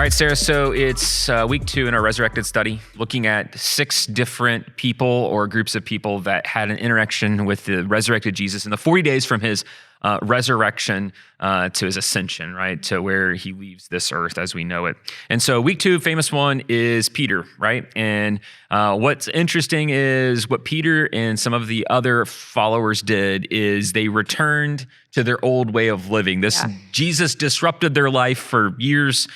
right, Sarah, so it's week 2 in our Resurrected study, looking at 6 different people or groups of people that had an interaction with the resurrected Jesus in the 40 days from his resurrection to his ascension, right, to where he leaves this earth as we know it. And so week 2, famous one is Peter, right? And what's interesting is what Peter and some of the other followers did is they returned to their old way of living. Jesus disrupted their life for years,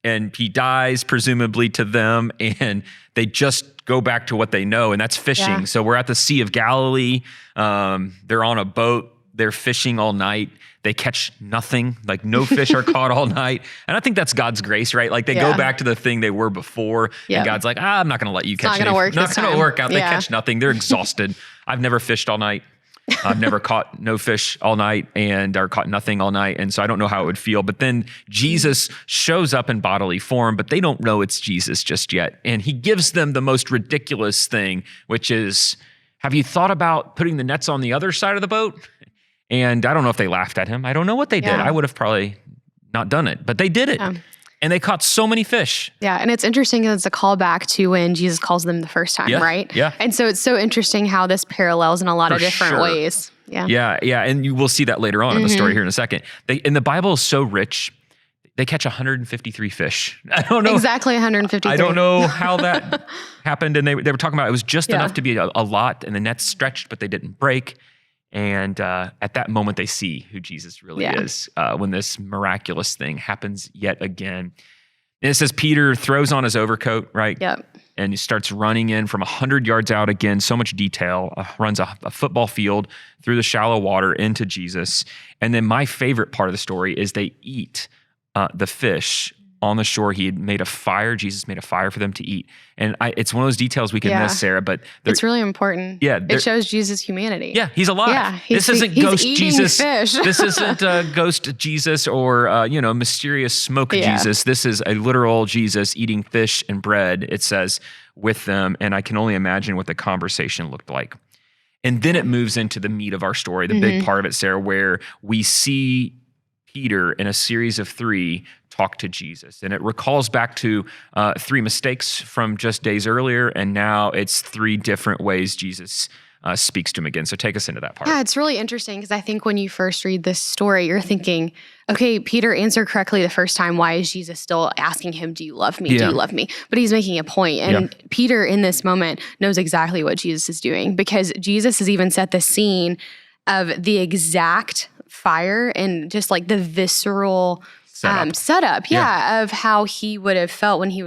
and he dies presumably to them, and they just go back to what they know, and that's fishing. Yeah. So we're at the Sea of Galilee. They're on a boat. They're fishing all night. They catch nothing, like no fish are caught all night. And I think that's God's grace, right? Like they go back to the thing they were before, and God's like, I'm not going to let you catch anything. It's not going to work out. They catch nothing. They're exhausted. I've never fished all night. I've never caught no fish all night or caught nothing all night. And so I don't know how it would feel. But then Jesus shows up in bodily form, but they don't know it's Jesus just yet. And he gives them the most ridiculous thing, which is, have you thought about putting the nets on the other side of the boat? And I don't know if they laughed at him. I don't know what they did. I would have probably not done it, but they did it. Yeah. And they caught so many fish. Yeah, and it's interesting because it's a callback to when Jesus calls them the first time, right? Yeah. And so it's so interesting how this parallels in a lot of different ways. Yeah. Yeah, and you will see that later on in the story here in a second. And the Bible is so rich. They catch 153 fish. I don't know. Exactly 153. I don't know how that happened. And they were talking about it was just enough to be a lot, and the nets stretched, but they didn't break. And at that moment, they see who Jesus really is when this miraculous thing happens yet again. And it says Peter throws on his overcoat, right? Yep. And he starts running in from 100 yards out again, so much detail, runs a football field through the shallow water into Jesus. And then my favorite part of the story is they eat the fish on the shore. He had made a fire. Jesus made a fire for them to eat. And it's one of those details we can miss, Sarah, but it's really important. Yeah. It shows Jesus' humanity. Yeah. He's alive. Yeah, this isn't ghost Jesus. Fish. This isn't ghost Jesus or, mysterious smoke Jesus. This is a literal Jesus eating fish and bread, it says, with them. And I can only imagine what the conversation looked like. And then it moves into the meat of our story, the big part of it, Sarah, where we see Peter in a series of 3 talk to Jesus. And it recalls back to 3 mistakes from just days earlier. And now it's 3 different ways Jesus speaks to him again. So take us into that part. Yeah, it's really interesting because I think when you first read this story, you're thinking, okay, Peter answered correctly the first time. Why is Jesus still asking him, do you love me? Do you love me? But he's making a point. And Peter in this moment knows exactly what Jesus is doing because Jesus has even set the scene of the exact fire and just like the visceral setup, of how he would have felt when he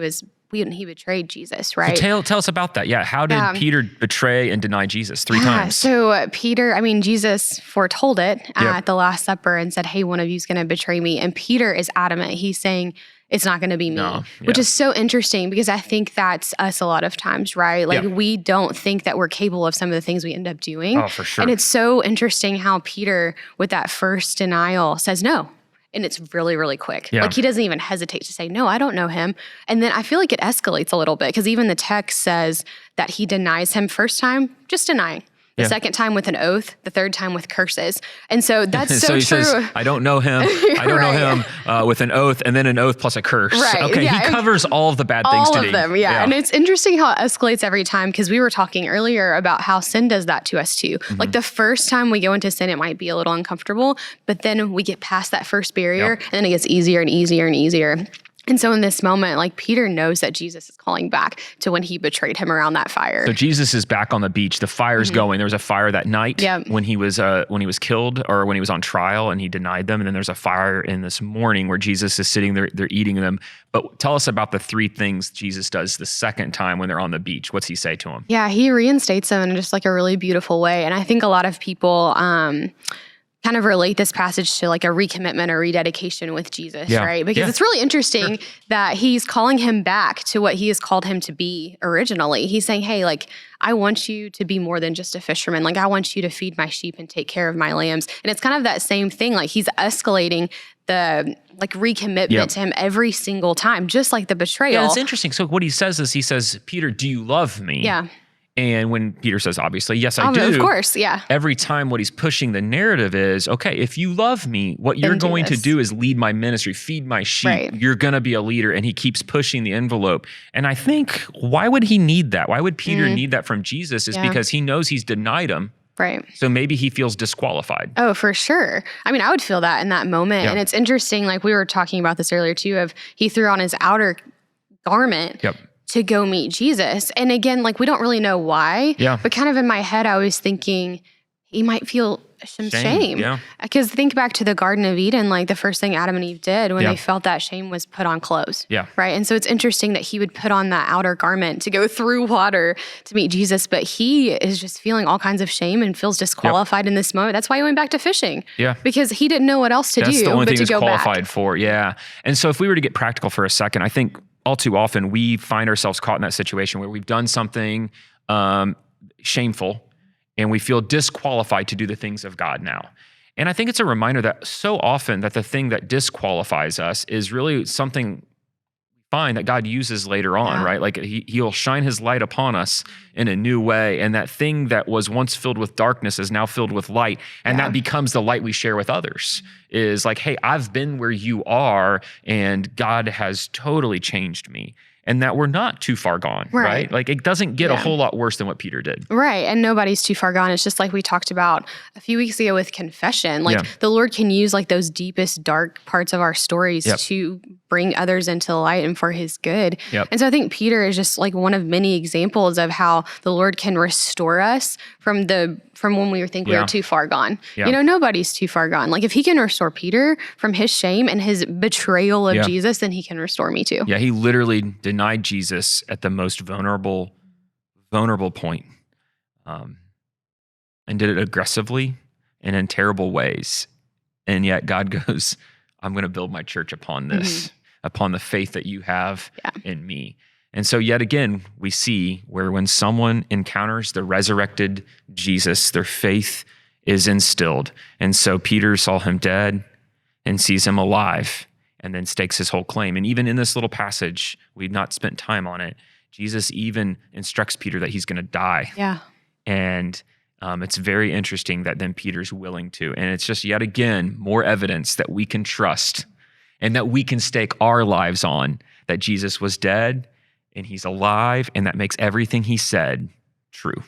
betrayed Jesus, right? So tell us about that. Yeah, how did Peter betray and deny Jesus 3 times? So Jesus foretold it at the Last Supper and said, hey, one of you is going to betray me. And Peter is adamant. He's saying, it's not going to be me, which is so interesting because I think that's us a lot of times, right? Like we don't think that we're capable of some of the things we end up doing. Oh, for sure. And it's so interesting how Peter, with that first denial, says no. And it's really, really quick. Yeah. Like he doesn't even hesitate to say, no, I don't know him. And then I feel like it escalates a little bit because even the text says that he denies him first time, just denying. The second time with an oath, the third time with curses. And so that's so true. So he says, I don't know him. I don't know him with an oath and then an oath plus a curse. Right. Okay, he covers all of the bad things to do. All of them, yeah. And it's interesting how it escalates every time because we were talking earlier about how sin does that to us too. Like the first time we go into sin, it might be a little uncomfortable, but then we get past that first barrier and then it gets easier and easier and easier. And so in this moment, like Peter knows that Jesus is calling back to when he betrayed him around that fire. So Jesus is back on the beach. The fire's going. There was a fire that night when he was killed or when he was on trial and he denied them. And then there's a fire in this morning where Jesus is sitting there, they're eating them. But tell us about the 3 things Jesus does the second time when they're on the beach. What's he say to them? Yeah, he reinstates them in just like a really beautiful way. And I think a lot of people kind of relate this passage to like a recommitment or rededication with Jesus, right? Because it's really interesting that he's calling him back to what he has called him to be originally. He's saying, hey, like, I want you to be more than just a fisherman. Like, I want you to feed my sheep and take care of my lambs. And it's kind of that same thing. Like, he's escalating the like recommitment to him every single time, just like the betrayal. Yeah, it's interesting. So what he says is, he says, Peter, do you love me? Yeah. And when Peter says, obviously, yes, I do. Of course, yeah. Every time what he's pushing the narrative is, okay, if you love me, what you're going to do is lead my ministry, feed my sheep. Right. You're going to be a leader. And he keeps pushing the envelope. And I think, why would he need that? Why would Peter need that from Jesus? Is because he knows he's denied him. Right. So maybe he feels disqualified. Oh, for sure. I mean, I would feel that in that moment. And it's interesting, like we were talking about this earlier too, of he threw on his outer garment to go meet Jesus. And again, like we don't really know why, but kind of in my head, I was thinking he might feel some shame. Because think back to the Garden of Eden, like the first thing Adam and Eve did when they felt that shame was put on clothes. Right. And so it's interesting that he would put on that outer garment to go through water to meet Jesus, but he is just feeling all kinds of shame and feels disqualified in this moment. That's why he went back to fishing. Because he didn't know what else to do the only but thing to he's go qualified back. for. And so if we were to get practical for a second, I think all too often we find ourselves caught in that situation where we've done something shameful and we feel disqualified to do the things of God now. And I think it's a reminder that so often that the thing that disqualifies us is really something fine that God uses later on, right? Like he'll shine his light upon us in a new way. And that thing that was once filled with darkness is now filled with light. And that becomes the light we share with others, is like, hey, I've been where you are and God has totally changed me. And that we're not too far gone, right? Like it doesn't get a whole lot worse than what Peter did. Right. And nobody's too far gone. It's just like we talked about a few weeks ago with confession. Like the Lord can use like those deepest dark parts of our stories to bring others into the light and for his good. And so I think Peter is just like one of many examples of how the Lord can restore us from when we think we were too far gone. You know, nobody's too far gone. Like if he can restore Peter from his shame and his betrayal of Jesus, then he can restore me too. He literally denied Jesus at the most vulnerable point, and did it aggressively and in terrible ways. And yet God goes, I'm going to build my church upon this, upon the faith that you have in me. And so yet again, we see where when someone encounters the resurrected Jesus, their faith is instilled. And so Peter saw him dead and sees him alive and then stakes his whole claim. And even in this little passage, we've not spent time on it, Jesus even instructs Peter that he's going to die. And it's very interesting that then Peter's willing to. And it's just yet again, more evidence that we can trust and that we can stake our lives on, that Jesus was dead and he's alive, and that makes everything he said true.